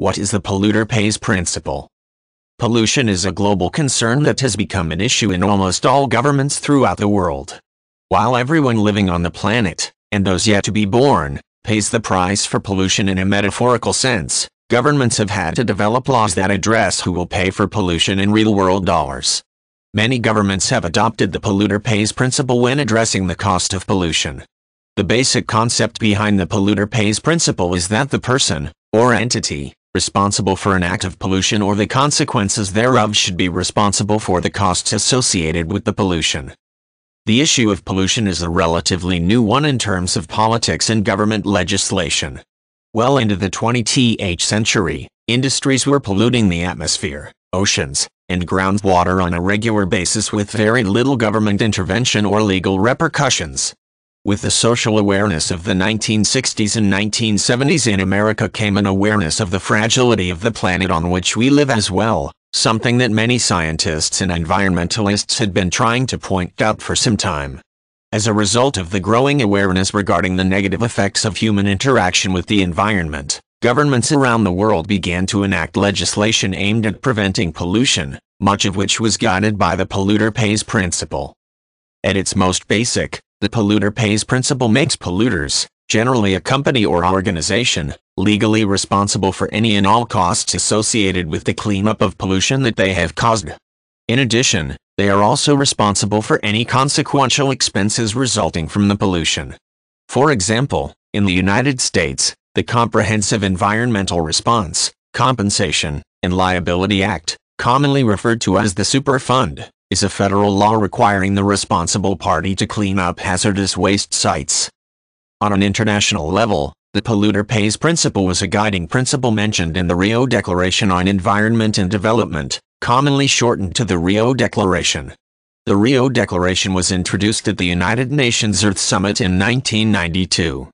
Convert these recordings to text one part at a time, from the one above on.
What is the polluter pays principle? Pollution is a global concern that has become an issue in almost all governments throughout the world. While everyone living on the planet, and those yet to be born, pays the price for pollution in a metaphorical sense, governments have had to develop laws that address who will pay for pollution in real-world dollars. Many governments have adopted the polluter pays principle when addressing the cost of pollution. The basic concept behind the polluter pays principle is that the person, or entity, responsible for an act of pollution or the consequences thereof should be responsible for the costs associated with the pollution. The issue of pollution is a relatively new one in terms of politics and government legislation. Well into the 20th century, industries were polluting the atmosphere, oceans, and groundwater on a regular basis with very little government intervention or legal repercussions. With the social awareness of the 1960s and 1970s in America came an awareness of the fragility of the planet on which we live as well, something that many scientists and environmentalists had been trying to point out for some time. As a result of the growing awareness regarding the negative effects of human interaction with the environment, governments around the world began to enact legislation aimed at preventing pollution, much of which was guided by the polluter pays principle. At its most basic, the polluter pays principle makes polluters, generally a company or organization, legally responsible for any and all costs associated with the cleanup of pollution that they have caused. In addition, they are also responsible for any consequential expenses resulting from the pollution. For example, in the United States, the Comprehensive Environmental Response, Compensation, and Liability Act, commonly referred to as the Superfund, is a federal law requiring the responsible party to clean up hazardous waste sites. On an international level, the polluter pays principle was a guiding principle mentioned in the Rio Declaration on Environment and Development, commonly shortened to the Rio Declaration. The Rio Declaration was introduced at the United Nations Earth Summit in 1992.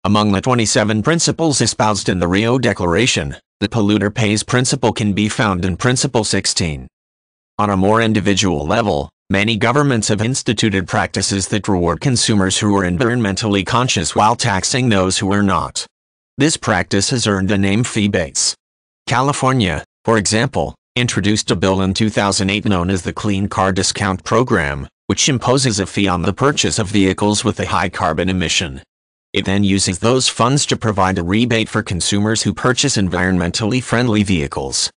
Among the 27 principles espoused in the Rio Declaration, the polluter pays principle can be found in Principle 16. On a more individual level, many governments have instituted practices that reward consumers who are environmentally conscious while taxing those who are not. This practice has earned the name fee-based. California, for example, introduced a bill in 2008 known as the Clean Car Discount Program, which imposes a fee on the purchase of vehicles with a high carbon emission. It then uses those funds to provide a rebate for consumers who purchase environmentally friendly vehicles.